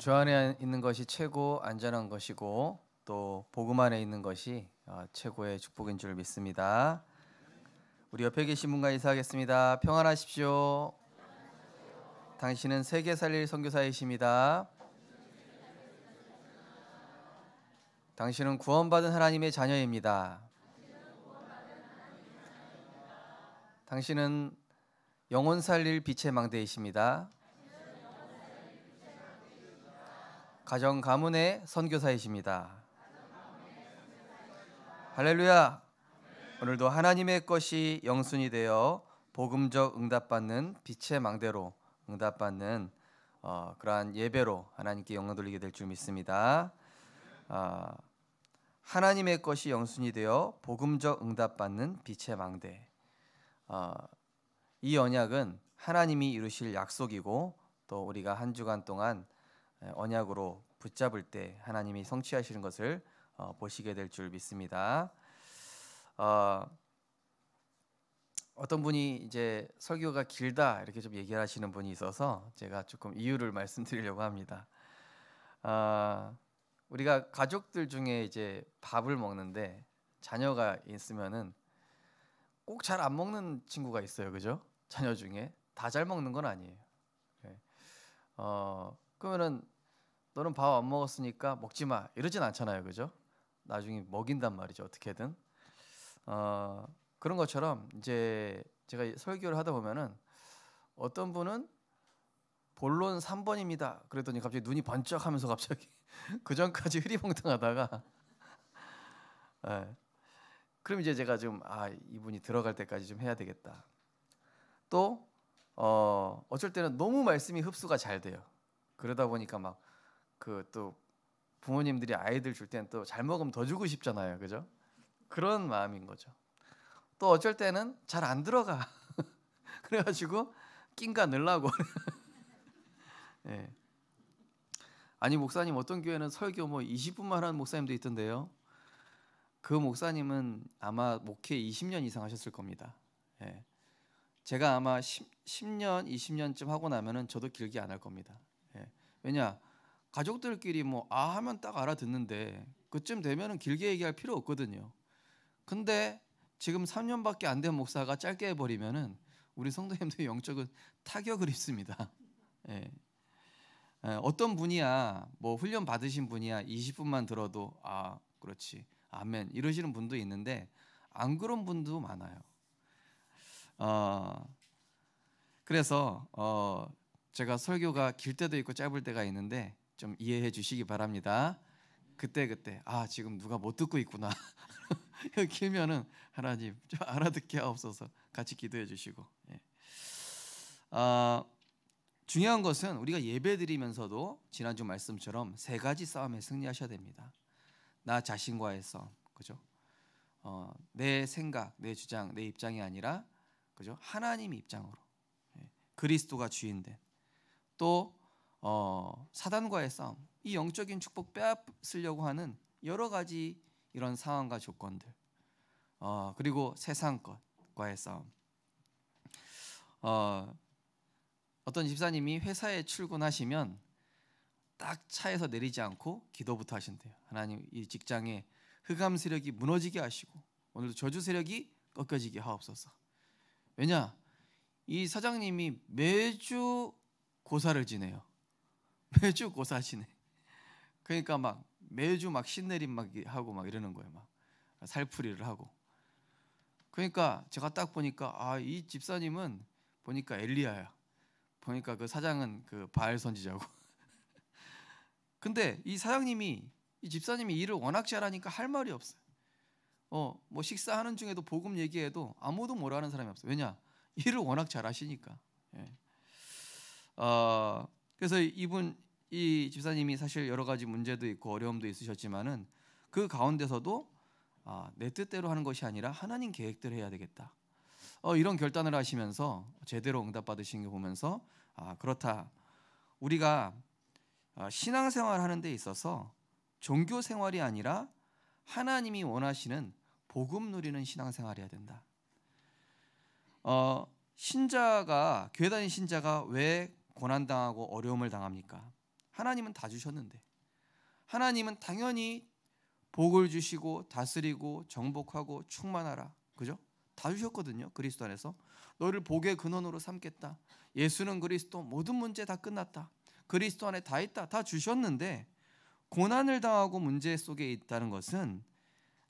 주 안에 있는 것이 최고 안전한 것이고 또 복음 안에 있는 것이 최고의 축복인 줄 믿습니다. 우리 옆에 계신 분과 인사하겠습니다. 평안하십시오. 당신은 세계 살릴 선교사이십니다. 당신은 구원받은 하나님의 자녀입니다. 당신은 영혼 살릴 빛의 망대이십니다. 가정 가문의 선교사이십니다. 할렐루야! 오늘도 하나님의 것이 영순이 되어 복음적 응답받는 빛의 망대로 응답받는 그러한 예배로 하나님께 영광 돌리게 될 줄 믿습니다. 하나님의 것이 영순이 되어 복음적 응답받는 빛의 망대. 이 언약은 하나님이 이루실 약속이고 또 우리가 한 주간 동안 언약으로 붙잡을 때 하나님이 성취하시는 것을 보시게 될 줄 믿습니다. 어떤 분이 이제 설교가 길다 이렇게 좀 얘기를 하시는 분이 있어서 제가 조금 이유를 말씀드리려고 합니다. 우리가 가족들 중에 이제 밥을 먹는데 자녀가 있으면은 꼭 잘 안 먹는 친구가 있어요, 그죠? 자녀 중에 다 잘 먹는 건 아니에요. 그러면은 너는 밥 안 먹었으니까 먹지 마 이러진 않잖아요, 그죠? 나중에 먹인단 말이죠, 어떻게든. 그런 것처럼 이제 제가 설교를 하다 보면은 어떤 분은 본론 3번입니다. 그랬더니 갑자기 눈이 번쩍하면서 갑자기 그 전까지 흐리멍텅하다가 그럼 이제 제가 좀 이분이 들어갈 때까지 좀 해야 되겠다. 또 어쩔 때는 너무 말씀이 흡수가 잘 돼요. 그러다 보니까 막 그 또 부모님들이 아이들 줄 때는 또 잘 먹으면 더 주고 싶잖아요, 그죠? 그런 마음인 거죠. 또 어쩔 때는 잘 안 들어가. 그래가지고 낀가 늘라고. 예. 아니 목사님 어떤 교회는 설교 뭐 20분만 하는 목사님도 있던데요. 그 목사님은 아마 목회 20년 이상 하셨을 겁니다. 예. 제가 아마 10년, 20년쯤 하고 나면은 저도 길게 안 할 겁니다. 예. 왜냐? 가족들끼리 뭐 하면 딱 알아듣는데 그쯤 되면은 길게 얘기할 필요 없거든요. 근데 지금 3년밖에 안 된 목사가 짧게 해버리면은 우리 성도님들의 영적인 타격을 입습니다. 예. 어떤 분이야 뭐 훈련 받으신 분이야 20분만 들어도 그렇지 아멘 이러시는 분도 있는데 안 그런 분도 많아요. 그래서 제가 설교가 길 때도 있고 짧을 때가 있는데 좀 이해해 주시기 바랍니다. 그때 지금 누가 못 듣고 있구나. 길면은 하나님 좀 알아듣게 하옵소서. 같이 기도해 주시고. 예. 중요한 것은 우리가 예배드리면서도 지난주 말씀처럼 세 가지 싸움에 승리하셔야 됩니다. 나 자신과의 싸움, 그죠? 내 생각, 내 주장, 내 입장이 아니라, 그죠? 하나님의 입장으로 그리스도가 주인된 또 사단과의 싸움, 이 영적인 축복 빼앗으려고 하는 여러 가지 이런 상황과 조건들, 그리고 세상 것과의 싸움. 어떤 집사님이 회사에 출근하시면 딱 차에서 내리지 않고 기도부터 하신대요. 하나님 이 직장에 흑암 세력이 무너지게 하시고 오늘도 저주 세력이 꺾여지게 하옵소서. 왜냐? 이 사장님이 매주 고사를 지내요. 매주 고사 지내. 그러니까 막 매주 막 신내림 막 하고 막 이러는 거예요. 막 살풀이를 하고. 그러니까 제가 딱 보니까 이 집사님은 보니까 엘리야야. 보니까 그 사장은 그 바알 선지자고. 근데 이 사장님이 이 집사님이 일을 워낙 잘하니까 할 말이 없어요. 뭐 식사하는 중에도 복음 얘기해도 아무도 뭐라 하는 사람이 없어요. 왜냐? 일을 워낙 잘하시니까. 예. 그래서 이 집사님이 사실 여러 가지 문제도 있고 어려움도 있으셨지만은 그 가운데서도 내 뜻대로 하는 것이 아니라 하나님 계획대로 해야 되겠다. 이런 결단을 하시면서 제대로 응답 받으신 거 보면서 그렇다. 우리가 신앙생활 하는 데 있어서 종교 생활이 아니라 하나님이 원하시는 복음 누리는 신앙생활이어야 된다. 신자가 교회 다니는 신자가 왜 고난 당하고 어려움을 당합니까? 하나님은 다 주셨는데. 하나님은 당연히 복을 주시고 다스리고 정복하고 충만하라. 그죠? 다 주셨거든요. 그리스도 안에서. 너를 복의 근원으로 삼겠다. 예수는 그리스도, 모든 문제 다 끝났다. 그리스도 안에 다 있다. 다 주셨는데 고난을 당하고 문제 속에 있다는 것은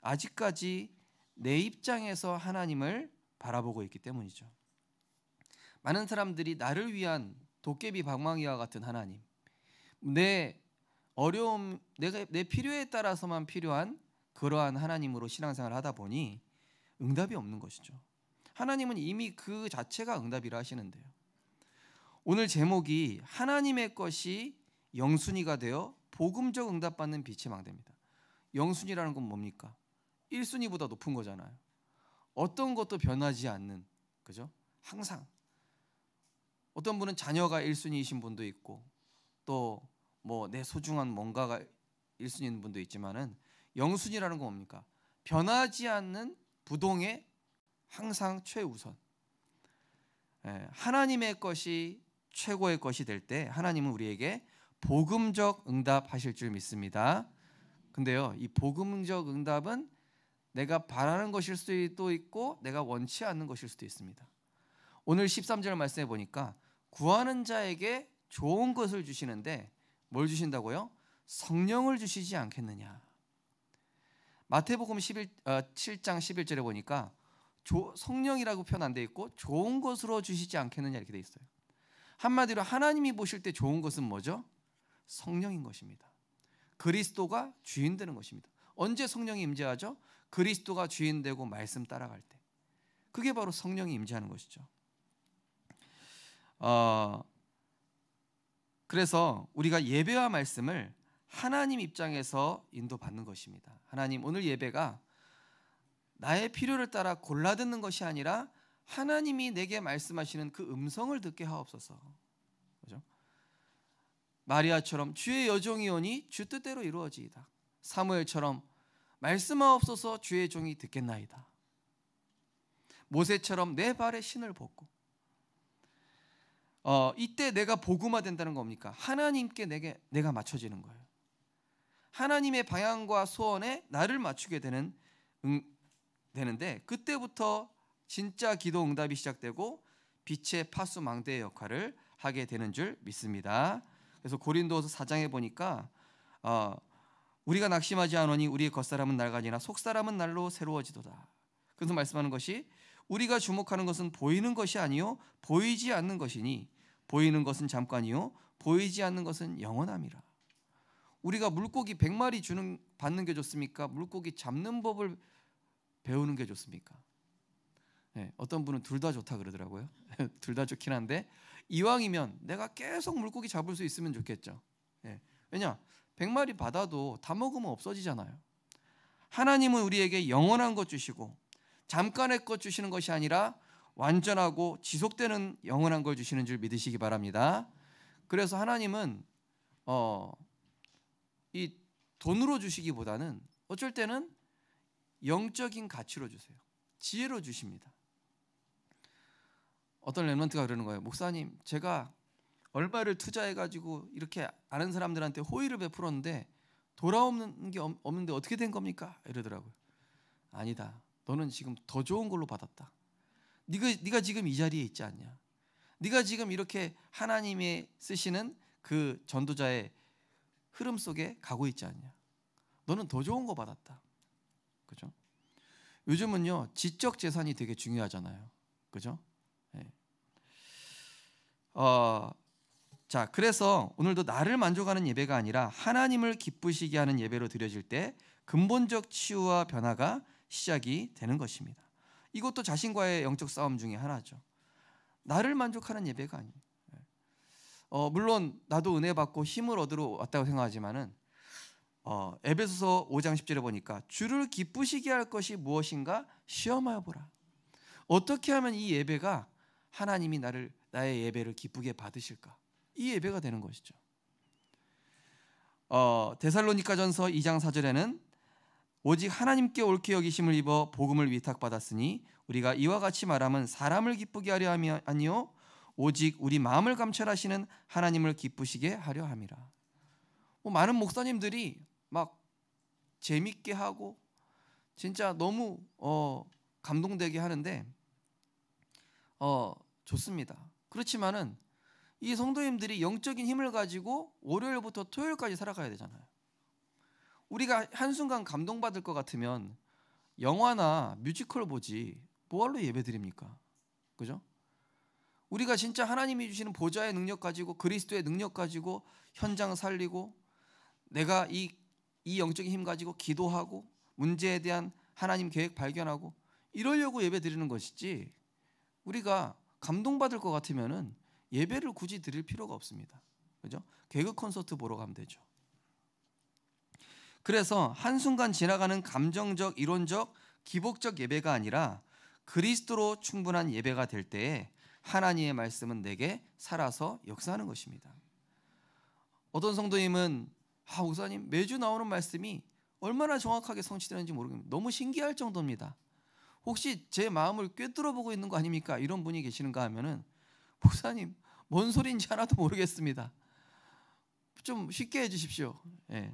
아직까지 내 입장에서 하나님을 바라보고 있기 때문이죠. 많은 사람들이 나를 위한 도깨비 방망이와 같은 하나님, 내 어려움, 내 필요에 따라서만 필요한 그러한 하나님으로 신앙생활을 하다 보니 응답이 없는 것이죠. 하나님은 이미 그 자체가 응답이라 하시는데요. 오늘 제목이 하나님의 것이 영순위가 되어 복음적 응답받는 빛의 망대입니다. 영순위라는 건 뭡니까? 1순위보다 높은 거잖아요. 어떤 것도 변하지 않는, 그죠? 항상. 어떤 분은 자녀가 1순위이신 분도 있고 또 뭐 내 소중한 뭔가가 1순위인 분도 있지만은 영순위라는 건 뭡니까? 변하지 않는 부동의 항상 최우선. 하나님의 것이 최고의 것이 될 때 하나님은 우리에게 복음적 응답하실 줄 믿습니다. 근데요, 이 복음적 응답은 내가 바라는 것일 수도 있고 내가 원치 않는 것일 수도 있습니다. 오늘 13절 말씀해 보니까 구하는 자에게 좋은 것을 주시는데 뭘 주신다고요? 성령을 주시지 않겠느냐. 마태복음 7장 11절에 보니까 성령이라고 표현 안 돼 있고 좋은 것으로 주시지 않겠느냐 이렇게 돼 있어요. 한마디로 하나님이 보실 때 좋은 것은 뭐죠? 성령인 것입니다. 그리스도가 주인 되는 것입니다. 언제 성령이 임재하죠? 그리스도가 주인 되고 말씀 따라갈 때. 그게 바로 성령이 임재하는 것이죠. 그래서 우리가 예배와 말씀을 하나님 입장에서 인도받는 것입니다. 하나님, 오늘 예배가 나의 필요를 따라 골라 듣는 것이 아니라 하나님이 내게 말씀하시는 그 음성을 듣게 하옵소서. 그죠? 마리아처럼 주의 여종이 오니 주 뜻대로 이루어지이다. 사무엘처럼 말씀하옵소서 주의 종이 듣겠나이다. 모세처럼 내 발에 신을 벗고. 이때 내가 복음화된다는 겁니까? 하나님께 내가 맞춰지는 거예요. 하나님의 방향과 소원에 나를 맞추게 되는데 그때부터 진짜 기도 응답이 시작되고 빛의 파수 망대의 역할을 하게 되는 줄 믿습니다. 그래서 고린도서 4장에 보니까 우리가 낙심하지 않으니 우리의 겉사람은 낡아지나 속사람은 날로 새로워지도다. 그래서 말씀하는 것이 우리가 주목하는 것은 보이는 것이 아니요 보이지 않는 것이니 보이는 것은 잠깐이요 보이지 않는 것은 영원함이라. 우리가 물고기 100마리 받는 게 좋습니까? 물고기 잡는 법을 배우는 게 좋습니까? 네, 어떤 분은 둘 다 좋다 그러더라고요. 둘 다 좋긴 한데 이왕이면 내가 계속 물고기 잡을 수 있으면 좋겠죠. 네, 왜냐? 100마리 받아도 다 먹으면 없어지잖아요. 하나님은 우리에게 영원한 것 주시고 잠깐의 것 주시는 것이 아니라 완전하고 지속되는 영원한 걸 주시는 줄 믿으시기 바랍니다. 그래서 하나님은 이 돈으로 주시기보다는 어쩔 때는 영적인 가치로 주세요. 지혜로 주십니다. 어떤 렘넌트가 그러는 거예요. 목사님, 제가 얼마를 투자해가지고 이렇게 아는 사람들한테 호의를 베풀었는데 돌아오는 게 없는데 어떻게 된 겁니까? 이러더라고요. 아니다. 너는 지금 더 좋은 걸로 받았다. 네가 지금 이 자리에 있지 않냐? 네가 지금 이렇게 하나님이 쓰시는 그 전도자의 흐름 속에 가고 있지 않냐? 너는 더 좋은 거 받았다. 그죠? 요즘은요 지적 재산이 되게 중요하잖아요. 그죠? 네. 자, 그래서 오늘도 나를 만족하는 예배가 아니라 하나님을 기쁘시게 하는 예배로 드려질 때 근본적 치유와 변화가 시작이 되는 것입니다. 이것도 자신과의 영적 싸움 중에 하나죠. 나를 만족하는 예배가 아니에요. 물론 나도 은혜 받고 힘을 얻으러 왔다고 생각하지만은 에베소서 5장 10절에 보니까 주를 기쁘시게 할 것이 무엇인가 시험하여 보라. 어떻게 하면 이 예배가 하나님이 나의 예배를 기쁘게 받으실까? 이 예배가 되는 것이죠. 데살로니가전서 2장 4절에는 오직 하나님께 옳게 여기심을 입어 복음을 위탁받았으니 우리가 이와 같이 말하면 사람을 기쁘게 하려 함이 아니요 오직 우리 마음을 감찰하시는 하나님을 기쁘시게 하려 함이라. 많은 목사님들이 막 재밌게 하고 진짜 너무 감동되게 하는데 좋습니다. 그렇지만은 이 성도님들이 영적인 힘을 가지고 월요일부터 토요일까지 살아가야 되잖아요. 우리가 한순간 감동받을 것 같으면 영화나 뮤지컬 보지 뭐하러 예배 드립니까? 그죠? 우리가 진짜 하나님이 주시는 보좌의 능력 가지고 그리스도의 능력 가지고 현장 살리고 내가 이 영적인 힘 가지고 기도하고 문제에 대한 하나님 계획 발견하고 이러려고 예배 드리는 것이지, 우리가 감동받을 것 같으면은 예배를 굳이 드릴 필요가 없습니다. 그죠? 개그 콘서트 보러 가면 되죠. 그래서 한순간 지나가는 감정적, 이론적, 기복적 예배가 아니라 그리스도로 충분한 예배가 될 때에 하나님의 말씀은 내게 살아서 역사하는 것입니다. 어떤 성도님은 목사님 매주 나오는 말씀이 얼마나 정확하게 성취되는지 모르겠습니다. 너무 신기할 정도입니다. 혹시 제 마음을 꿰뚫어보고 있는 거 아닙니까? 이런 분이 계시는가 하면은 목사님 뭔 소리인지 하나도 모르겠습니다. 좀 쉽게 해주십시오. 예.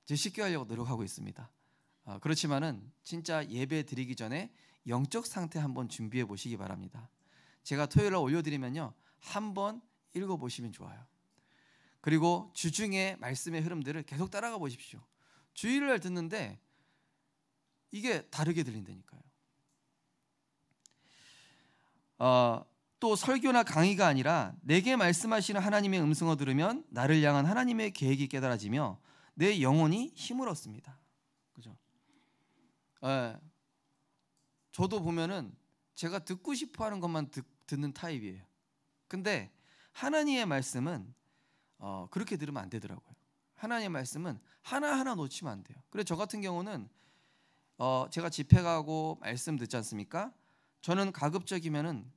제 쉽게 하려고 노력하고 있습니다. 그렇지만은 진짜 예배 드리기 전에 영적 상태 한번 준비해 보시기 바랍니다. 제가 토요일에 올려드리면요 한번 읽어보시면 좋아요. 그리고 주중에 말씀의 흐름들을 계속 따라가 보십시오. 주일날 듣는데 이게 다르게 들린다니까요. 또 설교나 강의가 아니라 내게 말씀하시는 하나님의 음성을 들으면 나를 향한 하나님의 계획이 깨달아지며 내 영혼이 힘을 얻습니다. 그죠? 저도 보면은 제가 듣고 싶어하는 것만 듣는 타입이에요. 근데 하나님의 말씀은 그렇게 들으면 안 되더라고요. 하나님의 말씀은 하나하나 놓치면 안 돼요. 그래서 저 같은 경우는 제가 집회 가고 말씀 듣지 않습니까? 저는 가급적이면은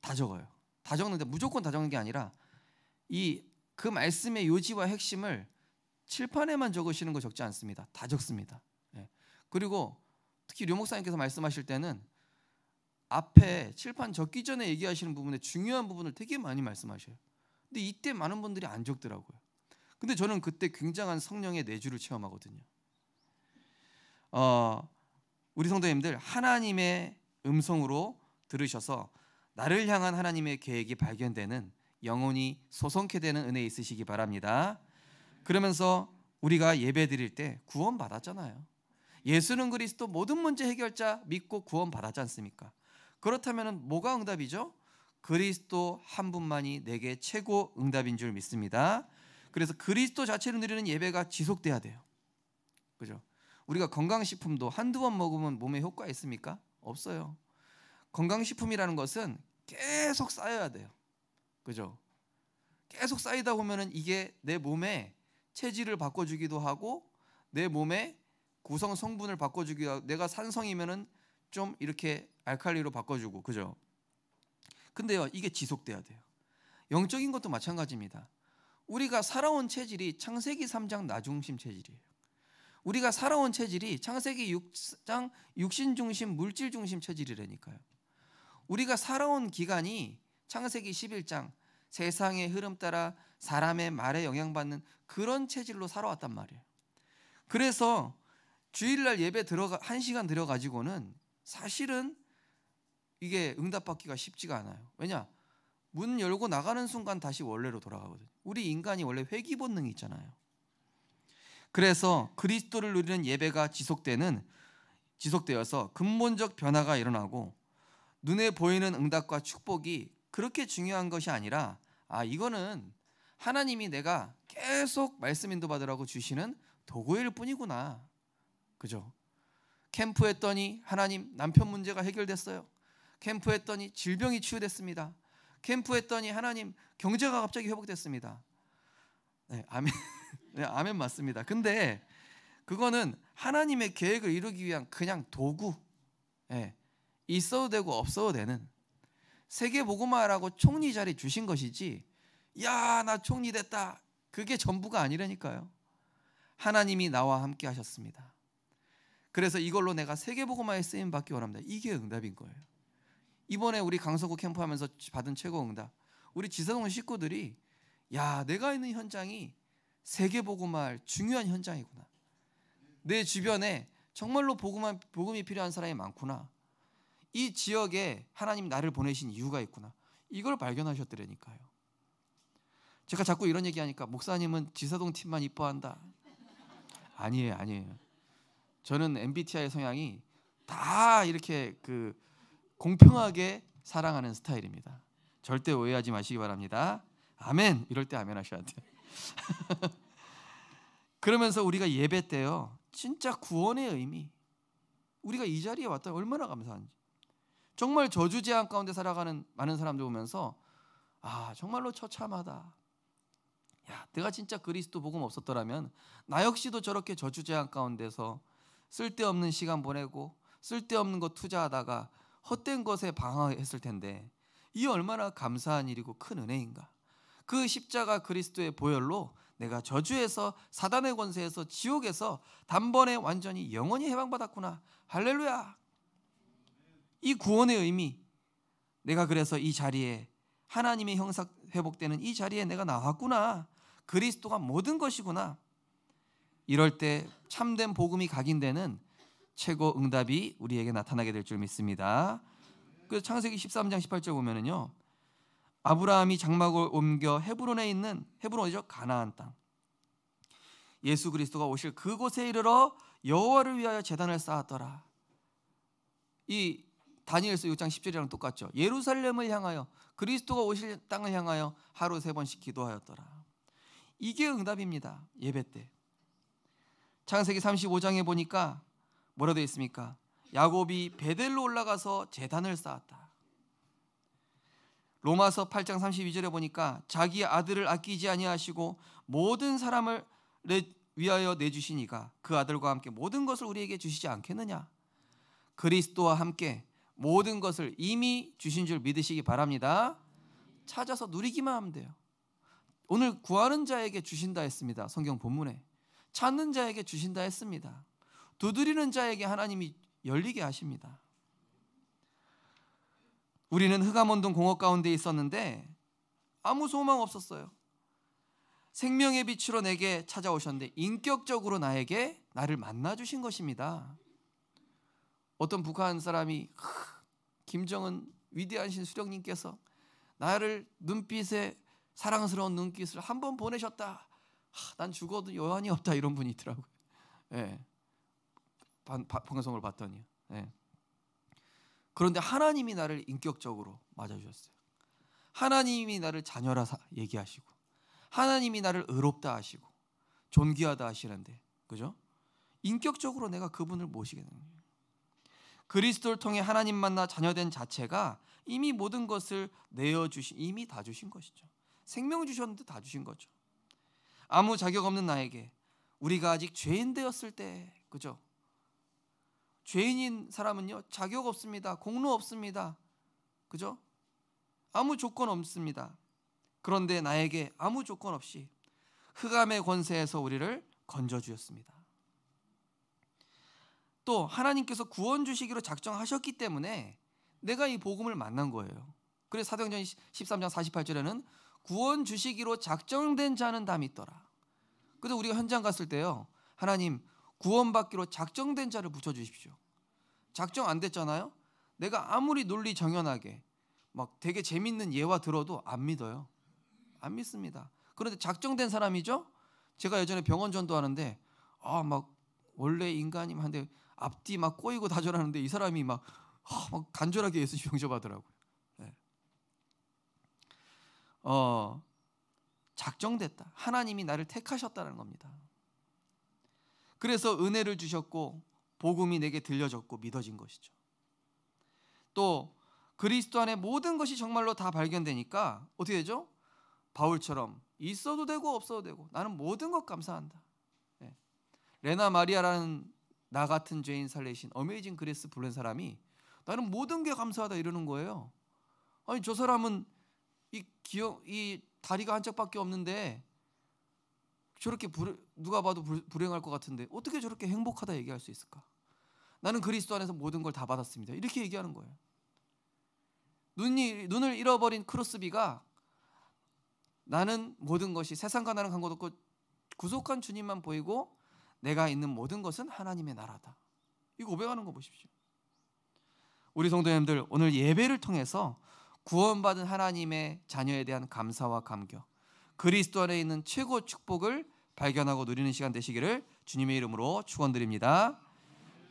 다 적어요. 다 적는데 무조건 다 적는 게 아니라 그 말씀의 요지와 핵심을 칠판에만 적으시는 거 적지 않습니다. 다 적습니다. 예. 그리고 특히 류 목사님께서 말씀하실 때는 앞에 칠판 적기 전에 얘기하시는 부분에 중요한 부분을 되게 많이 말씀하셔요. 근데 이때 많은 분들이 안 적더라고요. 근데 저는 그때 굉장한 성령의 내주를 체험하거든요. 우리 성도님들 하나님의 음성으로 들으셔서 나를 향한 하나님의 계획이 발견되는 영혼이 소성케 되는 은혜 있으시기 바랍니다. 그러면서 우리가 예배 드릴 때 구원 받았잖아요. 예수는 그리스도 모든 문제 해결자 믿고 구원 받았지 않습니까? 그렇다면 뭐가 응답이죠? 그리스도 한 분만이 내게 최고 응답인 줄 믿습니다. 그래서 그리스도 자체를 누리는 예배가 지속돼야 돼요. 그죠? 우리가 건강식품도 한두 번 먹으면 몸에 효과 있습니까? 없어요. 건강식품이라는 것은 계속 쌓여야 돼요. 그죠? 계속 쌓이다 보면은 이게 내 몸에 체질을 바꿔주기도 하고 내 몸에 구성 성분을 바꿔주기도 하고, 내가 산성이면은 좀 이렇게 알칼리로 바꿔주고, 그죠? 근데요 이게 지속돼야 돼요. 영적인 것도 마찬가지입니다. 우리가 살아온 체질이 창세기 3장 나중심 체질이에요. 우리가 살아온 체질이 창세기 6장 육신중심 물질중심 체질이라니까요. 우리가 살아온 기간이 창세기 11장 세상의 흐름 따라 사람의 말에 영향받는 그런 체질로 살아왔단 말이에요. 그래서 주일날 예배 1시간 들어가지고는 사실은 이게 응답받기가 쉽지가 않아요. 왜냐? 문 열고 나가는 순간 다시 원래로 돌아가거든요. 우리 인간이 원래 회귀 본능이 있잖아요. 그래서 그리스도를 누리는 예배가 지속되어서 근본적 변화가 일어나고 눈에 보이는 응답과 축복이 그렇게 중요한 것이 아니라 이거는 하나님이 내가 계속 말씀 인도받으라고 주시는 도구일 뿐이구나. 그죠? 캠프했더니 하나님 남편 문제가 해결됐어요. 캠프했더니 질병이 치유됐습니다. 캠프했더니 하나님 경제가 갑자기 회복됐습니다. 네, 아멘. 네, 아멘 맞습니다. 근데 그거는 하나님의 계획을 이루기 위한 그냥 도구. 네, 있어도 되고 없어도 되는 세계복음화라고 총리 자리 주신 것이지, 야, 나 총리 됐다, 그게 전부가 아니라니까요. 하나님이 나와 함께 하셨습니다. 그래서 이걸로 내가 세계복음화에 쓰임 받기 원합니다. 이게 응답인 거예요. 이번에 우리 강서구 캠프하면서 받은 최고 응답, 우리 지사동 식구들이 야, 내가 있는 현장이 세계복음화할 중요한 현장이구나. 내 주변에 정말로 복음이 필요한 사람이 많구나. 이 지역에 하나님 나를 보내신 이유가 있구나. 이걸 발견하셨더라니까요. 제가 자꾸 이런 얘기하니까 목사님은 지사동 팀만 이뻐한다. 아니에요. 저는 MBTI 성향이 다 이렇게 공평하게 사랑하는 스타일입니다. 절대 오해하지 마시기 바랍니다. 아멘. 이럴 때 아멘 하셔야 돼요. 그러면서 우리가 예배 때요, 진짜 구원의 의미, 우리가 이 자리에 왔다 얼마나 감사한지. 정말 저주재앙 가운데 살아가는 많은 사람들 보면서 정말로 처참하다. 야, 내가 진짜 그리스도 복음 없었더라면 나 역시도 저렇게 저주재앙 가운데서 쓸데없는 시간 보내고 쓸데없는 것 투자하다가 헛된 것에 방황했을 텐데, 이 얼마나 감사한 일이고 큰 은혜인가. 그 십자가 그리스도의 보혈로 내가 저주에서, 사단의 권세에서, 지옥에서 단번에 완전히 영원히 해방받았구나. 할렐루야. 이 구원의 의미, 내가 그래서 이 자리에, 하나님의 형상 회복되는 이 자리에 내가 나왔구나. 그리스도가 모든 것이구나. 이럴 때 참된 복음이 각인되는 최고 응답이 우리에게 나타나게 될 줄 믿습니다. 그 창세기 13장 18절 보면은요, 아브라함이 장막을 옮겨 헤브론에 있는, 헤브론이죠, 가나안 땅, 예수 그리스도가 오실 그곳에 이르러 여호와를 위하여 제단을 쌓았더라. 이 다니엘서 6장 10절이랑 똑같죠. 예루살렘을 향하여, 그리스도가 오실 땅을 향하여 하루 3번씩 기도하였더라. 이게 응답입니다. 예배 때. 창세기 35장에 보니까 뭐라 되어 있습니까? 야곱이 베델로 올라가서 제단을 쌓았다. 로마서 8장 32절에 보니까 자기 아들을 아끼지 아니하시고 모든 사람을 위하여 내주시니가 그 아들과 함께 모든 것을 우리에게 주시지 않겠느냐. 그리스도와 함께 모든 것을 이미 주신 줄 믿으시기 바랍니다. 찾아서 누리기만 하면 돼요. 오늘 구하는 자에게 주신다 했습니다. 성경 본문에. 찾는 자에게 주신다 했습니다. 두드리는 자에게 하나님이 열리게 하십니다. 우리는 흑암온동 공허 가운데 있었는데 아무 소망 없었어요. 생명의 빛으로 내게 찾아오셨는데 인격적으로 나를 만나주신 것입니다. 어떤 북한 사람이, 김정은 위대하신 수령님께서 나를 눈빛에 사랑스러운 눈빛을 한 번 보내셨다. 난 죽어도 여한이 없다. 이런 분이 있더라고요. 예. 방송을 봤더니. 예. 그런데 하나님이 나를 인격적으로 맞아주셨어요. 하나님이 나를 자녀라 얘기하시고, 하나님이 나를 의롭다 하시고 존귀하다 하시는데, 그죠? 인격적으로 내가 그분을 모시게 되는 거예요. 그리스도를 통해 하나님 만나 자녀된 자체가 이미 모든 것을 내어주신, 이미 다 주신 것이죠. 생명 주셨는데 다 주신 거죠. 아무 자격 없는 나에게, 우리가 아직 죄인 되었을 때, 그죠? 죄인인 사람은요, 자격 없습니다. 공로 없습니다. 그죠? 아무 조건 없습니다. 그런데 나에게 아무 조건 없이 흑암의 권세에서 우리를 건져 주셨습니다. 또 하나님께서 구원 주시기로 작정하셨기 때문에 내가 이 복음을 만난 거예요. 그래서 사도행전 13장 48절에는 구원 주시기로 작정된 자는 다 믿더라. 그래서 우리가 현장 갔을 때요, 하나님 구원받기로 작정된 자를 붙여주십시오. 작정 안 됐잖아요. 내가 아무리 논리 정연하게 막 되게 재밌는 예화 들어도 안 믿어요. 안 믿습니다. 그런데 작정된 사람이죠. 제가 예전에 병원 전도하는데 막 원래 인간이 한데 앞뒤 막 꼬이고 다절하는데 이 사람이 막 간절하게 예수 영접하더라고요. 네. 작정됐다. 하나님이 나를 택하셨다는 겁니다. 그래서 은혜를 주셨고 복음이 내게 들려졌고 믿어진 것이죠. 또 그리스도 안에 모든 것이 정말로 다 발견되니까 어떻게 되죠? 바울처럼 있어도 되고 없어도 되고 나는 모든 것 감사한다. 네. 레나 마리아라는 나 같은 죄인 살리신 어메이징 그레이스 부른 사람이 나는 모든 게 감사하다 이러는 거예요. 아니 저 사람은 이 다리가 한짝밖에 없는데 저렇게 누가 봐도 불행할 것 같은데 어떻게 저렇게 행복하다 얘기할 수 있을까? 나는 그리스도 안에서 모든 걸 다 받았습니다. 이렇게 얘기하는 거예요. 눈을 잃어버린 크로스비가 나는 모든 것이 세상과 나는 간 것 없고 구속한 주님만 보이고 내가 있는 모든 것은 하나님의 나라다. 이거 고백하는 거 보십시오. 우리 성도님들, 오늘 예배를 통해서 구원받은 하나님의 자녀에 대한 감사와 감격, 그리스도 안에 있는 최고 축복을 발견하고 누리는 시간 되시기를 주님의 이름으로 축원드립니다.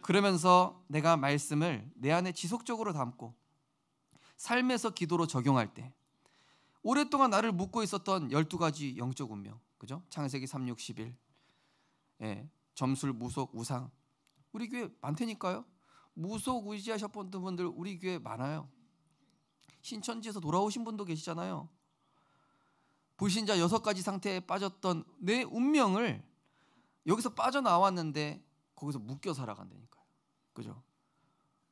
그러면서 내가 말씀을 내 안에 지속적으로 담고 삶에서 기도로 적용할 때 오랫동안 나를 묶고 있었던 12가지 영적 운명, 그죠? 창세기 3, 6, 11, 점술, 무속, 우상, 우리 교회 많다니까요. 무속 의지하셨던 분들 우리 교회 많아요. 신천지에서 돌아오신 분도 계시잖아요. 불신자 6가지 상태에 빠졌던 내 운명을 여기서 빠져나왔는데 거기서 묶여 살아간다니까요. 그죠?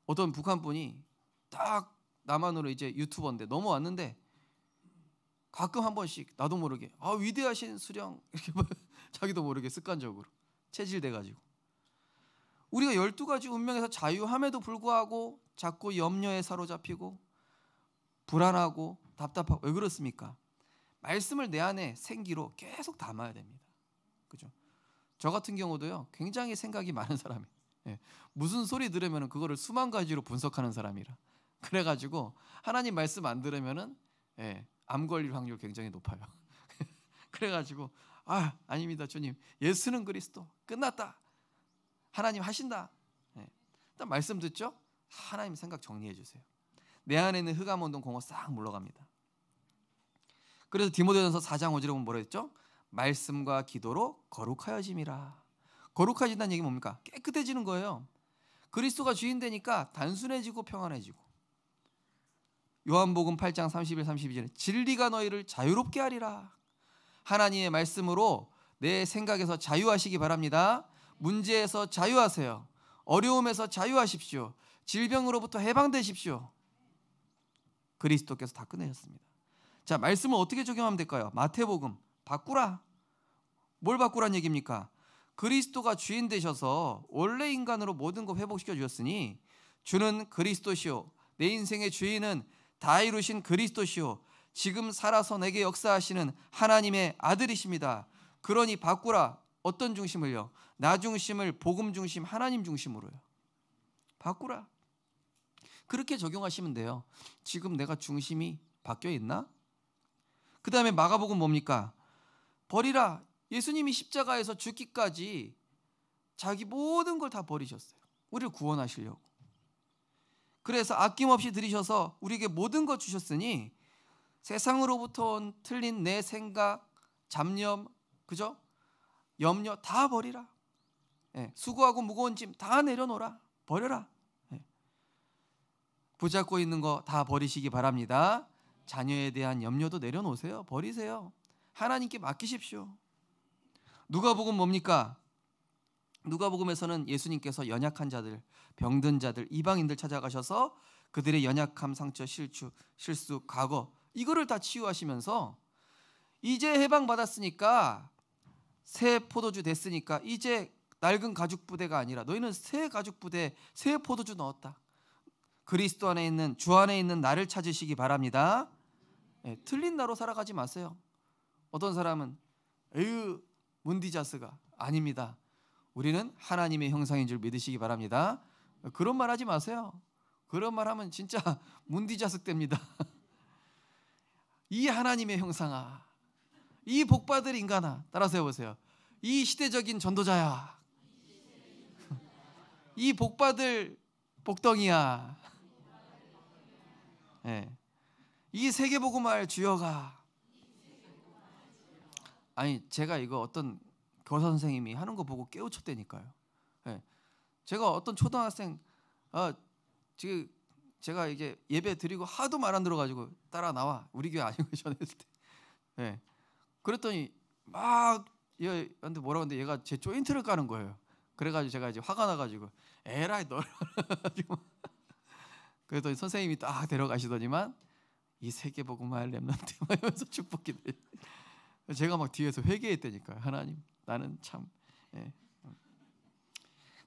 어떤 북한 분이 딱 남한으로 이제 유튜버인데 넘어왔는데 가끔 한 번씩 나도 모르게 위대하신 수령 이렇게 자기도 모르게 습관적으로 체질돼가지고 우리가 12가지 운명에서 자유함에도 불구하고 자꾸 염려에 사로잡히고 불안하고 답답하고 왜 그렇습니까? 말씀을 내 안에 생기로 계속 담아야 됩니다. 그죠? 저 같은 경우도요, 굉장히 생각이 많은 사람이에요. 무슨 소리 들으면 그거를 수만 가지로 분석하는 사람이라. 그래가지고 하나님 말씀 안 들으면은 암 걸릴 확률 굉장히 높아요. 그래가지고 아닙니다 주님, 예수는 그리스도, 끝났다, 하나님 하신다. 일단 말씀 듣죠? 하나님 생각 정리해 주세요. 내 안에 있는 흑암운동 공허 싹 물러갑니다. 그래서 디모데전서 4장 5절에 보면 뭐라 했죠? 말씀과 기도로 거룩하여짐이라. 거룩해진다는 얘기 뭡니까? 깨끗해지는 거예요. 그리스도가 주인 되니까 단순해지고 평안해지고. 요한복음 8장 31, 32절에 진리가 너희를 자유롭게 하리라. 하나님의 말씀으로 내 생각에서 자유하시기 바랍니다. 문제에서 자유하세요. 어려움에서 자유하십시오. 질병으로부터 해방되십시오. 그리스도께서 다 끝내셨습니다. 자, 말씀을 어떻게 적용하면 될까요? 마태복음 바꾸라. 뭘 바꾸란 얘기입니까? 그리스도가 주인 되셔서 원래 인간으로 모든 것 회복시켜 주셨으니 주는 그리스도시요, 내 인생의 주인은 다 이루신 그리스도시요, 지금 살아서 내게 역사하시는 하나님의 아들이십니다. 그러니 바꾸라. 어떤 중심을요? 나 중심을 복음 중심, 하나님 중심으로요. 바꾸라. 그렇게 적용하시면 돼요. 지금 내가 중심이 바뀌어 있나? 그 다음에 마가복음 뭡니까? 버리라. 예수님이 십자가에서 죽기까지 자기 모든 걸 다 버리셨어요. 우리를 구원하시려고. 그래서 아낌없이 들이셔서 우리에게 모든 것 주셨으니 세상으로부터 온 틀린 내 생각, 잡념, 그죠? 염려 다 버리라. 수고하고 무거운 짐 다 내려놓으라. 버려라. 붙잡고 있는 거 다 버리시기 바랍니다. 자녀에 대한 염려도 내려놓으세요. 버리세요. 하나님께 맡기십시오. 누가복음 뭡니까? 누가복음에서는 예수님께서 연약한 자들, 병든 자들, 이방인들 찾아가셔서 그들의 연약함, 상처, 실수, 과거 이거를 다 치유하시면서 이제 해방받았으니까 새 포도주 됐으니까 이제 낡은 가죽 부대가 아니라 너희는 새 가죽 부대, 새 포도주 넣었다. 그리스도 안에 있는, 주 안에 있는 나를 찾으시기 바랍니다. 틀린 나로 살아가지 마세요. 어떤 사람은 에휴 문디자스가 아닙니다. 우리는 하나님의 형상인 줄 믿으시기 바랍니다. 그런 말 하지 마세요. 그런 말 하면 진짜 문디자스 됩니다. 이 하나님의 형상아, 이 복받을 인간아, 따라서 해보세요. 이 시대적인 전도자야, 이 복받을 복덩이야, 이 세계복음할 주여가. 아니 제가 이거 어떤 교사 선생님이 하는 거 보고 깨우쳤다니까요. 제가 어떤 초등학생 지금 제가 이제 예배 드리고 하도 말 안 들어가지고 따라 나와, 우리 교회 아니고 전했을 때. 그랬더니 막 얘한테 뭐라고 하는데 얘가 제 조인트를 까는 거예요. 그래가지고 제가 이제 화가 나가지고 에라이 너 그랬더니 선생님이 딱 데려가시더니만 이 세계복음할 렘넌트 하면서 축복기도. 제가 막 뒤에서 회개했다니까요. 하나님, 나는 참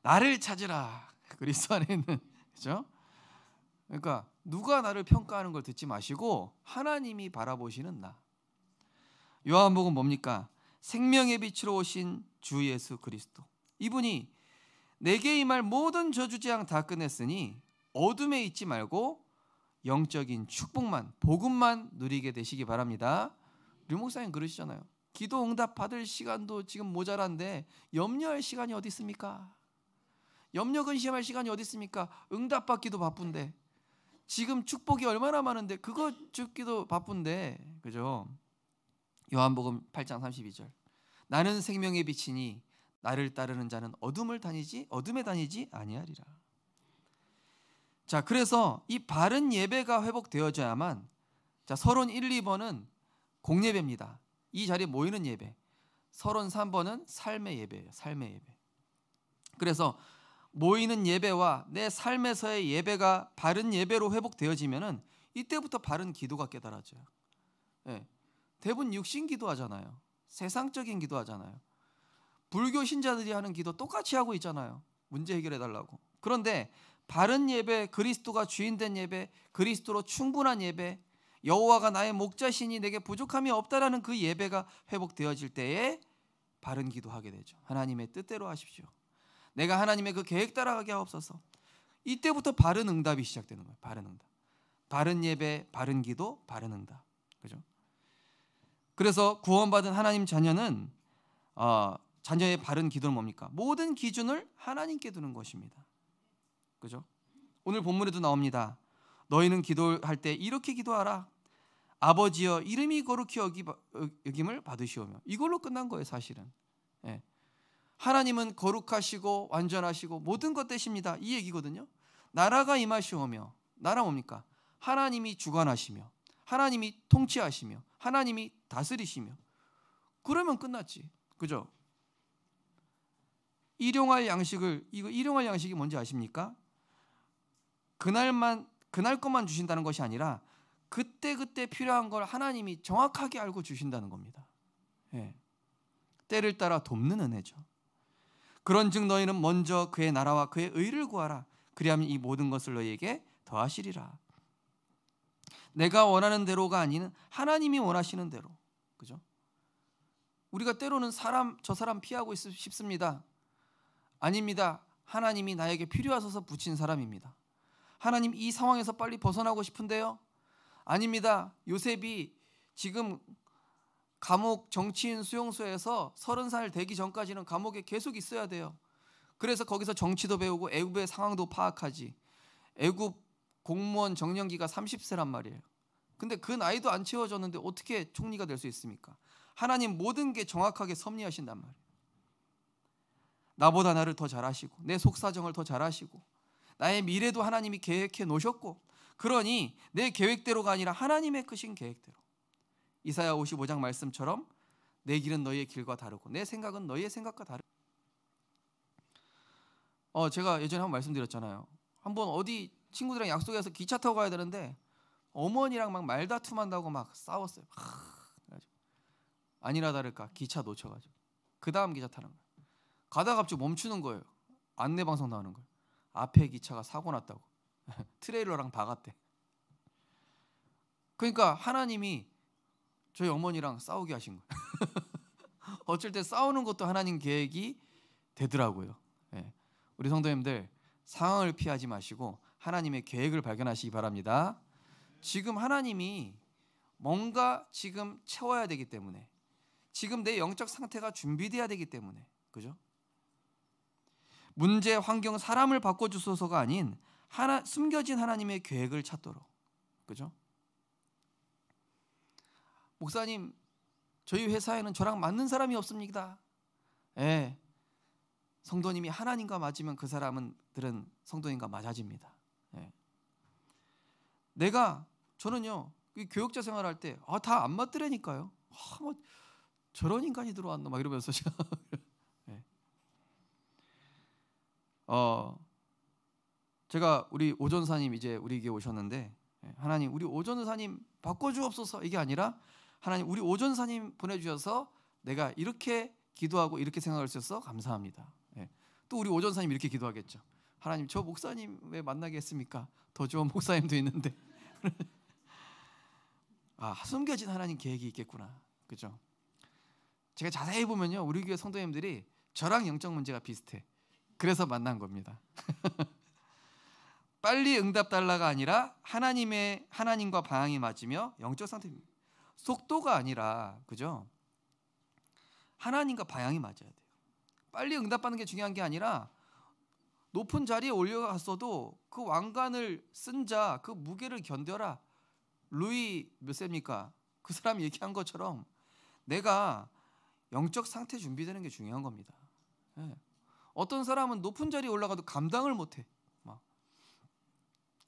나를 찾으라. 그리스도 안에 있는, 그죠? 그러니까 누가 나를 평가하는 걸 듣지 마시고 하나님이 바라보시는 나. 요한복음 뭡니까? 생명의 빛으로 오신 주 예수 그리스도. 이분이 내게 임할 모든 저주재앙 다 끝냈으니 어둠에 있지 말고 영적인 축복만, 복음만 누리게 되시기 바랍니다. 류 목사님 그러시잖아요. 기도 응답 받을 시간도 지금 모자란데 염려할 시간이 어디 있습니까? 염려 근심할 시간이 어디 있습니까? 응답 받기도 바쁜데, 지금 축복이 얼마나 많은데 그거 죽기도 바쁜데, 그죠? 요한복음 8장 32절. 나는 생명의 빛이니 나를 따르는 자는 어둠에 다니지 아니하리라. 자, 그래서 이 바른 예배가 회복되어져야만, 자, 서론 1, 2번은 공예배입니다. 이 자리에 모이는 예배. 서론 3번은 삶의 예배예요. 삶의 예배. 그래서 모이는 예배와 내 삶에서의 예배가 바른 예배로 회복되어지면은 이때부터 바른 기도가 깨달아져요. 예. 대부분 육신 기도하잖아요. 세상적인 기도하잖아요. 불교 신자들이 하는 기도 똑같이 하고 있잖아요. 문제 해결해 달라고. 그런데 바른 예배, 그리스도가 주인된 예배, 그리스도로 충분한 예배, 여호와가 나의 목자시니 내게 부족함이 없다라는 그 예배가 회복되어질 때에 바른 기도하게 되죠. 하나님의 뜻대로 하십시오. 내가 하나님의 그 계획 따라가게 하옵소서. 이때부터 바른 응답이 시작되는 거예요. 바른 응답. 바른 예배, 바른 기도, 바른 응답. 그죠? 그래서 구원받은 하나님 자녀는 자녀의 바른 기도는 뭡니까? 모든 기준을 하나님께 두는 것입니다. 그죠? 오늘 본문에도 나옵니다. 너희는 기도할 때 이렇게 기도하라. 아버지여 이름이 거룩히 여김을 받으시오며. 이걸로 끝난 거예요, 사실은. 예. 하나님은 거룩하시고 완전하시고 모든 것 되십니다. 이 얘기거든요. 나라가 임하시오며. 나라 뭡니까? 하나님이 주관하시며, 하나님이 통치하시며, 하나님이 다스리시며. 그러면 끝났지. 그죠? 일용할 양식이 뭔지 아십니까? 그날 것만 주신다는 것이 아니라 그때 필요한 걸 하나님이 정확하게 알고 주신다는 겁니다. 예. 때를 따라 돕는 은혜죠. 그런즉 너희는 먼저 그의 나라와 그의 의를 구하라. 그리하면 이 모든 것을 너희에게 더하시리라. 내가 원하는 대로가 아닌 하나님이 원하시는 대로. 그죠? 우리가 때로는 저 사람 피하고 싶습니다. 아닙니다. 하나님이 나에게 필요하셔서 붙인 사람입니다. 하나님, 이 상황에서 빨리 벗어나고 싶은데요. 아닙니다. 요셉이 지금 감옥 정치인 수용소에서 30살 되기 전까지는 감옥에 계속 있어야 돼요. 그래서 거기서 정치도 배우고 애굽의 상황도 파악하지. 애굽 공무원 정년기가 30세란 말이에요. 근데 그 나이도 안 채워졌는데 어떻게 총리가 될 수 있습니까? 하나님 모든 게 정확하게 섭리하신단 말이에요. 나보다 나를 더 잘 아시고 내 속사정을 더 잘 아시고 나의 미래도 하나님이 계획해 놓으셨고, 그러니 내 계획대로가 아니라 하나님의 크신 계획대로. 이사야 55장 말씀처럼 내 길은 너희의 길과 다르고 내 생각은 너희의 생각과 다르고. 제가 예전에 한번 말씀드렸잖아요. 한번 어디 친구들이랑 약속해서 기차 타고 가야 되는데 어머니랑 막 말다툼한다고 막 싸웠어요. 아니나 다를까 기차 놓쳐가지고 그 다음 기차 타는 거예요. 가다가 갑자기 멈추는 거예요. 안내방송 나오는 거예요. 앞에 기차가 사고 났다고. 트레일러랑 박았대. 그러니까 하나님이 저희 어머니랑 싸우게 하신 거예요. 어쩔 때 싸우는 것도 하나님 계획이 되더라고요. 예. 우리 성도님들 상황을 피하지 마시고 하나님의 계획을 발견하시기 바랍니다. 지금 하나님이 뭔가 지금 채워야 되기 때문에, 지금 내 영적 상태가 준비돼야 되기 때문에, 그죠? 문제, 환경, 사람을 바꿔주소서가 아닌 숨겨진 하나님의 계획을 찾도록, 그죠? 목사님, 저희 회사에는 저랑 맞는 사람이 없습니다. 예, 성도님이 하나님과 맞으면 그 사람들은 성도님과 맞아집니다. 예. 저는요 교육자 생활할 때 다 안 맞더라니까요. 뭐 저런 인간이 들어왔나 막 이러면서 제가 우리 오전사님 이제 우리에게 오셨는데, 하나님 우리 오전사님 바꿔주옵소서 이게 아니라 하나님 우리 오전사님 보내주셔서 내가 이렇게 기도하고 이렇게 생각할 수 있어서 감사합니다. 또 우리 오전사님 이렇게 기도하겠죠. 하나님 저 목사님 왜 만나게 했습니까? 더 좋은 목사님도 있는데. 숨겨진 하나님 계획이 있겠구나. 그죠? 제가 자세히 보면요, 우리 교회 성도님들이 저랑 영적 문제가 비슷해. 그래서 만난 겁니다. 빨리 응답 달라가 아니라 하나님과 방향이 맞으며 영적 상태입니다. 속도가 아니라, 그죠? 하나님과 방향이 맞아야 돼요. 빨리 응답받는 게 중요한 게 아니라 높은 자리에 올려갔어도 그 왕관을 쓴 자 그 무게를 견뎌라. 루이 몇 세입니까? 그 사람이 얘기한 것처럼 내가 영적 상태 준비되는 게 중요한 겁니다. 예. 어떤 사람은 높은 자리에 올라가도 감당을 못해. 막.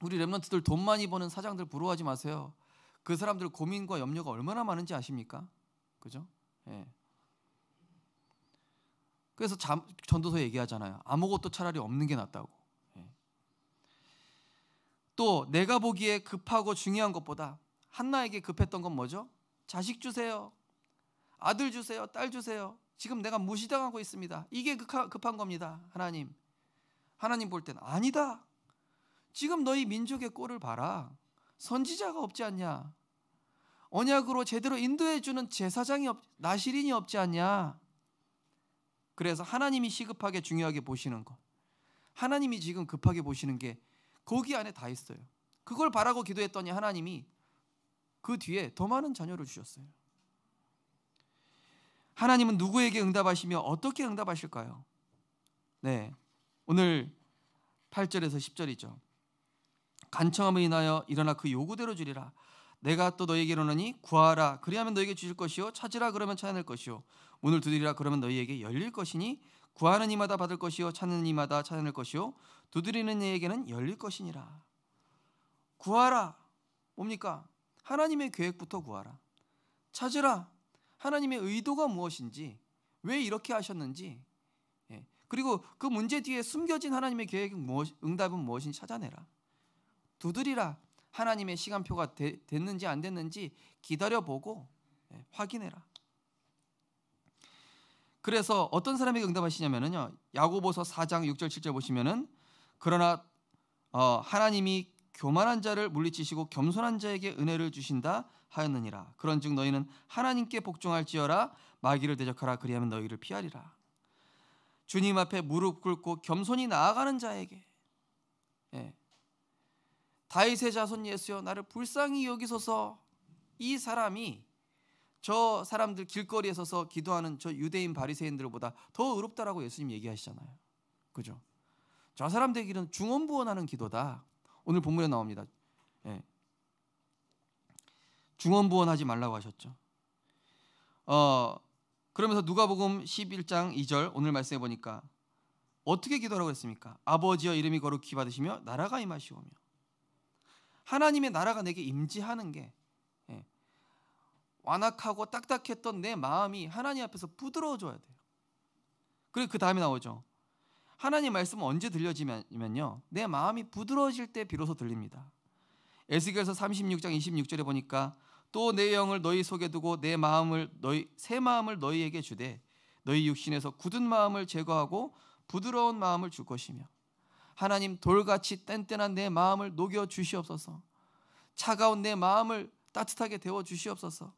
우리 랩런트들 돈 많이 버는 사장들 부러워하지 마세요. 그 사람들 고민과 염려가 얼마나 많은지 아십니까? 그죠? 예. 그래서 전도서 얘기하잖아요. 아무것도 차라리 없는 게 낫다고. 예. 또 내가 보기에 급하고 중요한 것보다 한나에게 급했던 건 뭐죠? 자식 주세요. 아들 주세요. 딸 주세요. 지금 내가 무시당하고 있습니다. 이게 급한 겁니다. 하나님 볼 때는 아니다. 지금 너희 민족의 꼴을 봐라. 선지자가 없지 않냐? 언약으로 제대로 인도해 주는 제사장이 나실인이 없지 않냐? 그래서 하나님이 시급하게 중요하게 보시는 것, 하나님이 지금 급하게 보시는 게 거기 안에 다 있어요. 그걸 바라고 기도했더니 하나님이 그 뒤에 더 많은 자녀를 주셨어요. 하나님은 누구에게 응답하시며 어떻게 응답하실까요? 네, 오늘 8절에서 10절이죠. 간청함을 인하여 일어나 그 요구대로 주리라. 내가 또 너희에게 이르노니 구하라 그리하면 너희에게 주실 것이요 찾으라 그러면 찾아낼 것이요 문을 두드리라 그러면 너희에게 열릴 것이니 구하는 이마다 받을 것이요 찾는 이마다 찾아낼 것이요 두드리는 이에게는 열릴 것이니라. 구하라 뭡니까? 하나님의 계획부터 구하라. 찾으라 하나님의 의도가 무엇인지, 왜 이렇게 하셨는지, 그리고 그 문제 뒤에 숨겨진 하나님의 계획 응답은 무엇인지 찾아내라. 두드리라 하나님의 시간표가 됐는지 안 됐는지 기다려보고 확인해라. 그래서 어떤 사람에게 응답하시냐면요, 야고보서 4장 6절 7절 보시면은 그러나 하나님이 교만한 자를 물리치시고 겸손한 자에게 은혜를 주신다 하였느니라. 그런즉 너희는 하나님께 복종할지어라. 마귀를 대적하라. 그리하면 너희를 피하리라. 주님 앞에 무릎 꿇고 겸손히 나아가는 자에게, 다윗의 자손 예수여 나를 불쌍히 여기소서. 이 사람이 저 사람들 길거리에 서서 기도하는 저 유대인 바리새인들보다 더 의롭다라고 예수님 얘기하시잖아요. 그죠? 저 사람들의 길은 중언부언하는 기도다. 오늘 본문에 나옵니다. 중언부언하지 말라고 하셨죠. 그러면서 누가복음 11장 2절 오늘 말씀해 보니까 어떻게 기도하라고 했습니까? 아버지여 이름이 거룩히 받으시며 나라가 임하시오며. 하나님의 나라가 내게 임재하는 게 완악하고 딱딱했던 내 마음이 하나님 앞에서 부드러워져야 돼요. 그리고 그 다음에 나오죠. 하나님 말씀은 언제 들려지면요, 내 마음이 부드러워질 때 비로소 들립니다. 에스겔서 36장 26절에 보니까 또 내 영을 너희 속에 두고 새 마음을 너희에게 주되 너희 육신에서 굳은 마음을 제거하고 부드러운 마음을 줄 것이며. 하나님 돌같이 뗀뗀한 내 마음을 녹여 주시옵소서. 차가운 내 마음을 따뜻하게 데워 주시옵소서.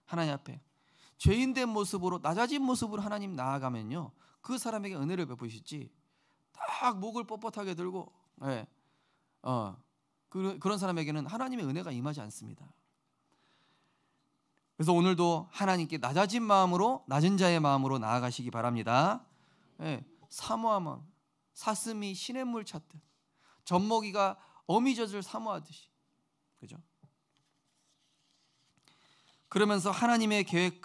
하나님 앞에 죄인된 모습으로 낮아진 모습으로 하나님 나아가면요, 그 사람에게 은혜를 베푸시지 딱 목을 뻣뻣하게 들고 그런 사람에게는 하나님의 은혜가 임하지 않습니다. 그래서 오늘도 하나님께 낮아진 마음으로, 낮은 자의 마음으로 나아가시기 바랍니다. 사모함은 사슴이 시냇물 찾듯, 젖먹이가 어미젖을 사모하듯이, 그죠? 그러면서 하나님의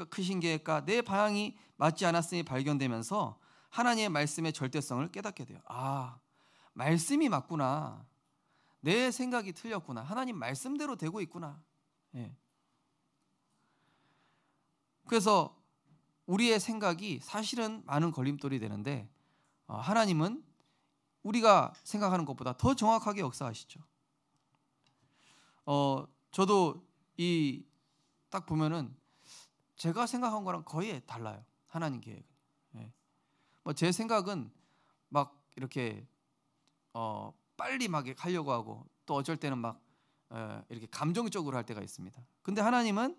크신 계획과 내 방향이 맞지 않았음이 발견되면서 하나님의 말씀의 절대성을 깨닫게 돼요. 아, 말씀이 맞구나. 내 생각이 틀렸구나. 하나님 말씀대로 되고 있구나. 그래서 우리의 생각이 사실은 많은 걸림돌이 되는데 하나님은 우리가 생각하는 것보다 더 정확하게 역사하시죠. 저도 딱 보면은 제가 생각한 거랑 거의 달라요. 하나님 계획. 제 생각은 막 이렇게 빨리 막 하려고 하고, 또 어쩔 때는 막 이렇게 감정적으로 할 때가 있습니다. 근데 하나님은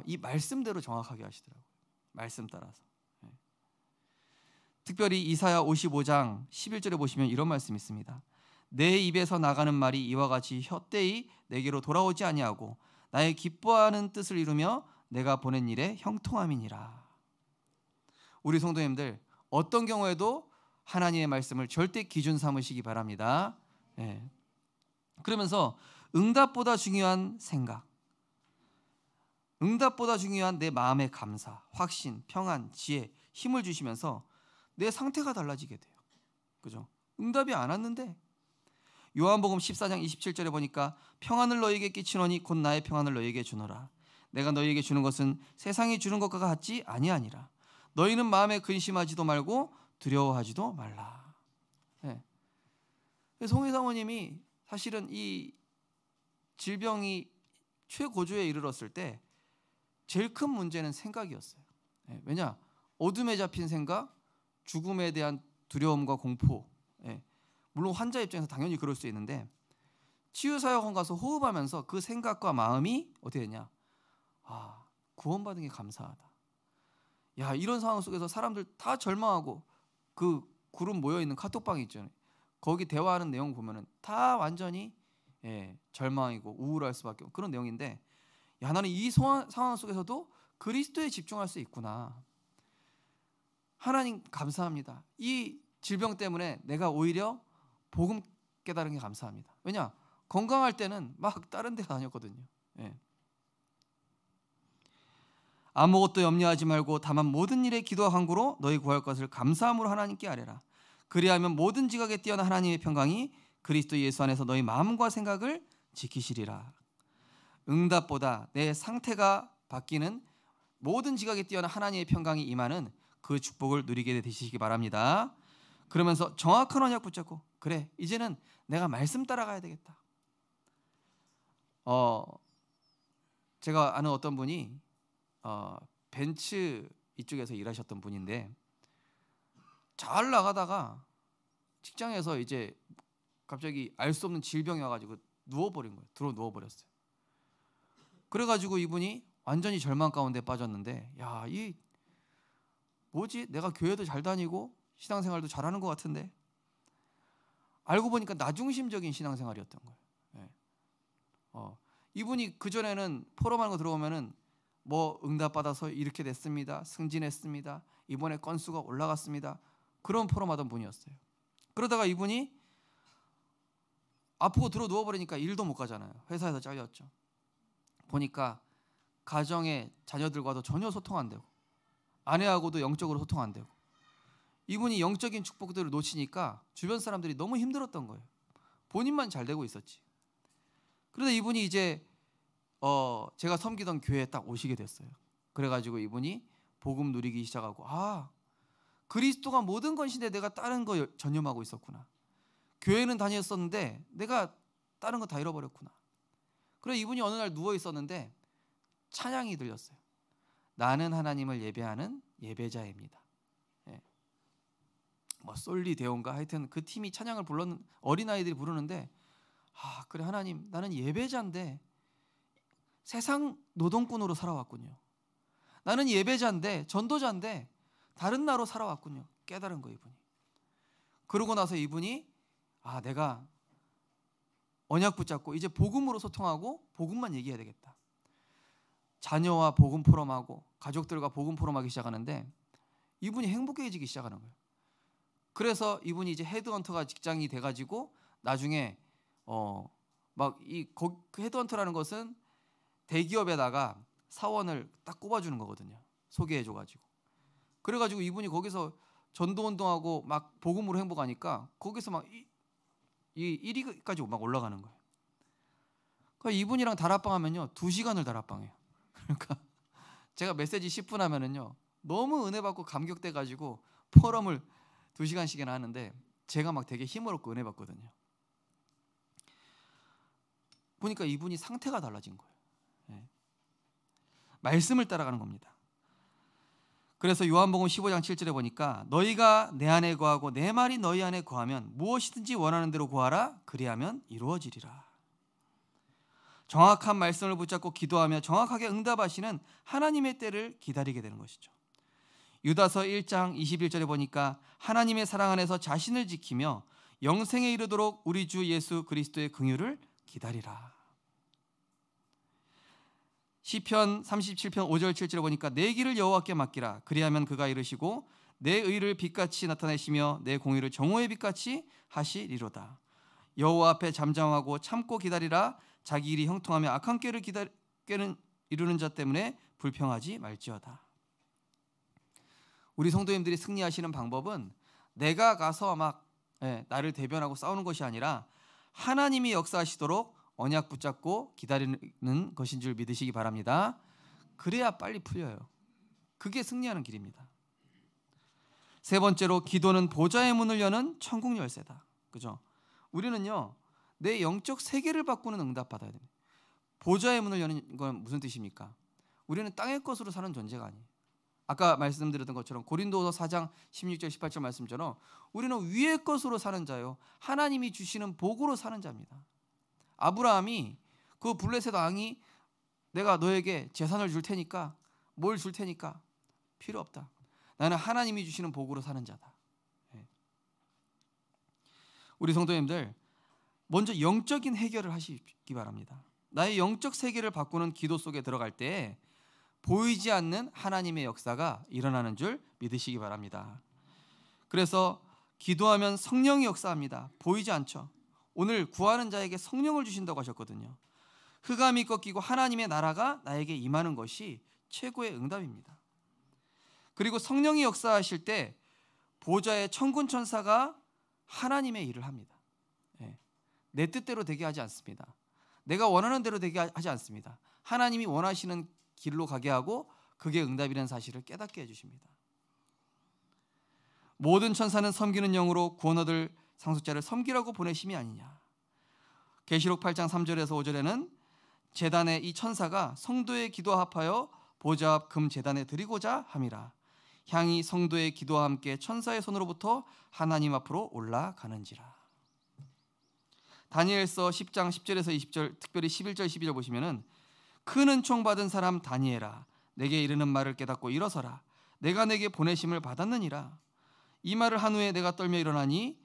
이 말씀대로 정확하게 하시더라고요. 말씀 따라서. 특별히 이사야 55장 11절에 보시면 이런 말씀이 있습니다. 내 입에서 나가는 말이 이와 같이 헛되이 내게로 돌아오지 아니하고 나의 기뻐하는 뜻을 이루며 내가 보낸 일에 형통함이니라. 우리 성도님들, 어떤 경우에도 하나님의 말씀을 절대 기준 삼으시기 바랍니다. 그러면서 응답보다 중요한 생각, 응답보다 중요한 내 마음의 감사, 확신, 평안, 지혜, 힘을 주시면서 내 상태가 달라지게 돼요. 그죠? 응답이 안 왔는데 요한복음 14장 27절에 보니까 평안을 너희에게 끼치노니 곧 나의 평안을 너희에게 주노라. 내가 너희에게 주는 것은 세상이 주는 것과 같지 아니하니라. 너희는 마음에 근심하지도 말고 두려워하지도 말라. 송희 사모님이 사실은 이 질병이 최고조에 이르렀을 때 제일 큰 문제는 생각이었어요. 왜냐? 어둠에 잡힌 생각, 죽음에 대한 두려움과 공포. 물론 환자 입장에서 당연히 그럴 수 있는데 치유사역원 가서 호흡하면서 그 생각과 마음이 어떻게 되냐? 구원받은 게 감사하다. 야, 이런 상황 속에서 사람들 다 절망하고 그 그룹 모여있는 카톡방이 있잖아요. 거기 대화하는 내용 보면은 다 완전히 절망이고 우울할 수밖에 없는 그런 내용인데, 야, 나는 이 상황 속에서도 그리스도에 집중할 수 있구나. 하나님 감사합니다. 이 질병 때문에 내가 오히려 복음 깨달은 게 감사합니다. 왜냐? 건강할 때는 막 다른 데 다녔거든요. 아무것도 염려하지 말고 다만 모든 일에 기도와 간구로 너희 구할 것을 감사함으로 하나님께 아뢰라. 그리하면 모든 지각에 뛰어난 하나님의 평강이 그리스도 예수 안에서 너희 마음과 생각을 지키시리라. 응답보다 내 상태가 바뀌는 모든 지각에 뛰어난 하나님의 평강이 임하는 그 축복을 누리게 되시기 바랍니다. 그러면서 정확한 언약 붙잡고, 그래, 이제는 내가 말씀 따라가야 되겠다. 제가 아는 어떤 분이 벤츠 이쪽에서 일하셨던 분인데 잘 나가다가 직장에서 이제 갑자기 알 수 없는 질병이 와가지고 누워버린 거예요. 들어 누워버렸어요. 그래가지고 이분이 완전히 절망 가운데 빠졌는데, 야, 이 뭐지? 내가 교회도 잘 다니고 신앙생활도 잘하는 것 같은데, 알고 보니까 나중심적인 신앙생활이었던 거예요. 이분이 그 전에는 포럼하는 거 들어오면은 뭐 응답받아서 이렇게 됐습니다, 승진했습니다, 이번에 건수가 올라갔습니다, 그런 포럼하던 분이었어요. 그러다가 이분이 아프고 들어 누워버리니까 일도 못 가잖아요. 회사에서 잘렸죠. 보니까 가정의 자녀들과도 전혀 소통 안 되고 아내하고도 영적으로 소통 안 되고, 이분이 영적인 축복들을 놓치니까 주변 사람들이 너무 힘들었던 거예요. 본인만 잘 되고 있었지. 그러다 이분이 이제 제가 섬기던 교회에 딱 오시게 됐어요. 그래가지고 이분이 복음 누리기 시작하고, 그리스도가 모든 것인데 내가 다른 거 전념하고 있었구나. 교회는 다녔었는데 내가 다른 거 다 잃어버렸구나. 그래 이분이 어느 날 누워 있었는데 찬양이 들렸어요. 나는 하나님을 예배하는 예배자입니다. 뭐 솔리 대온가 하여튼 그 팀이 찬양을 불렀는 어린아이들이 부르는데, 그래 하나님, 나는 예배자인데 세상 노동꾼으로 살아왔군요. 나는 예배자인데 전도자인데 다른 나로 살아왔군요. 깨달은 거 이분이. 그러고 나서 이분이 내가 언약 붙잡고 이제 복음으로 소통하고 복음만 얘기해야 되겠다. 자녀와 복음 포럼하고 가족들과 복음 포럼하기 시작하는데 이분이 행복해지기 시작하는 거예요. 그래서 이분이 이제 헤드헌터가 직장이 돼가지고 나중에 그 헤드헌터라는 것은 대기업에다가 사원을 딱 꼽아주는 거거든요. 소개해줘가지고. 그래가지고 이분이 거기서 전도운동하고 막 복음으로 행복하니까 거기서 막 1위까지 막 올라가는 거예요. 그러니까 이분이랑 다락방 하면요 2시간을 다락방해요. 그러니까 제가 메시지 10분 하면은요 너무 은혜 받고 감격돼가지고 포럼을 2시간씩이나 하는데 제가 막 되게 힘을 얻고 은혜 받거든요. 보니까 이분이 상태가 달라진 거예요. 말씀을 따라가는 겁니다. 그래서 요한복음 15장 7절에 보니까 너희가 내 안에 거하고 내 말이 너희 안에 거하면 무엇이든지 원하는 대로 구하라, 그리하면 이루어지리라. 정확한 말씀을 붙잡고 기도하며 정확하게 응답하시는 하나님의 때를 기다리게 되는 것이죠. 유다서 1장 21절에 보니까 하나님의 사랑 안에서 자신을 지키며 영생에 이르도록 우리 주 예수 그리스도의 긍휼을 기다리라. 시편 37편 5절 7절에 보니까 내 길을 여호와께 맡기라. 그리하면 그가 이르시고 내 의를 빛같이 나타내시며 내 공의를 정오의 빛같이 하시리로다. 여호와 앞에 잠잠하고 참고 기다리라. 자기 일이 형통하며 악한 꾀를 이루는 자 때문에 불평하지 말지어다. 우리 성도님들이 승리하시는 방법은 내가 가서 막 나를 대변하고 싸우는 것이 아니라 하나님이 역사하시도록 언약 붙잡고 기다리는 것인 줄 믿으시기 바랍니다. 그래야 빨리 풀려요. 그게 승리하는 길입니다. 세 번째로 기도는 보좌의 문을 여는 천국 열쇠다. 그죠? 우리는요 내 영적 세계를 바꾸는 응답 받아야 됩니다. 보좌의 문을 여는 건 무슨 뜻입니까? 우리는 땅의 것으로 사는 존재가 아니에요. 아까 말씀드렸던 것처럼 고린도서 4장 16절 18절 말씀처럼 우리는 위의 것으로 사는 자요 하나님이 주시는 복으로 사는 자입니다. 아브라함이 그 블레셋 왕이 내가 너에게 재산을 줄 테니까 뭘 줄 테니까 필요 없다. 나는 하나님이 주시는 복으로 사는 자다. 우리 성도님들 먼저 영적인 해결을 하시기 바랍니다. 나의 영적 세계를 바꾸는 기도 속에 들어갈 때 보이지 않는 하나님의 역사가 일어나는 줄 믿으시기 바랍니다. 그래서 기도하면 성령이 역사합니다. 보이지 않죠. 오늘 구하는 자에게 성령을 주신다고 하셨거든요. 흑암이 꺾이고 하나님의 나라가 나에게 임하는 것이 최고의 응답입니다. 그리고 성령이 역사하실 때 보좌의 천군 천사가 하나님의 일을 합니다. 내 뜻대로 되게 하지 않습니다. 내가 원하는 대로 되게 하지 않습니다. 하나님이 원하시는 길로 가게 하고 그게 응답이라는 사실을 깨닫게 해주십니다. 모든 천사는 섬기는 영으로 구원 얻을 상속자를 섬기라고 보내심이 아니냐. 계시록 8장 3절에서 5절에는 제단에 이 천사가 성도의 기도와 합하여 보좌 앞 금 제단에 드리고자 함이라. 향이 성도의 기도와 함께 천사의 손으로부터 하나님 앞으로 올라가는지라. 다니엘서 10장 10절에서 20절 특별히 11절 12절 보시면은 큰 은총 받은 사람 다니엘아 내게 이르는 말을 깨닫고 일어서라. 내가 내게 보내심을 받았느니라. 이 말을 한 후에 내가 떨며 일어나니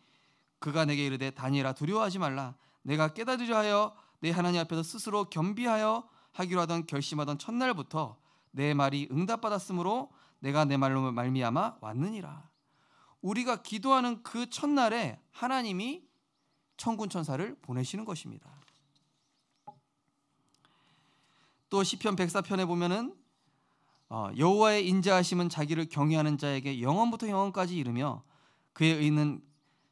그가 내게 이르되 다니엘아 두려워하지 말라. 내가 깨닫으려 하여 내 하나님 앞에서 스스로 겸비하여 하기로 하던 결심하던 첫날부터 내 말이 응답받았으므로 내가 내 말로 말미암아 왔느니라. 우리가 기도하는 그 첫날에 하나님이 천군 천사를 보내시는 것입니다. 또 시편 104편에 보면은 여호와의 인자하심은 자기를 경외하는 자에게 영원부터 영원까지 이르며 그의 의는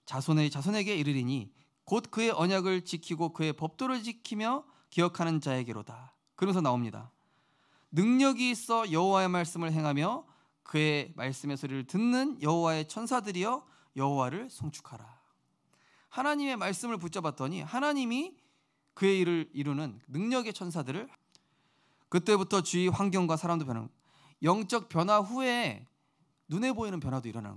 자손의 자손에게 이르리니 곧 그의 언약을 지키고 그의 법도를 지키며 기억하는 자에게로다. 그러면서 나옵니다. 능력이 있어 여호와의 말씀을 행하며 그의 말씀의 소리를 듣는 여호와의 천사들이여 여호와를 송축하라. 하나님의 말씀을 붙잡았더니 하나님이 그의 일을 이루는 능력의 천사들을 그때부터 주위 환경과 사람도 변하는 영적 변화 후에 눈에 보이는 변화도 일어나는 거예요.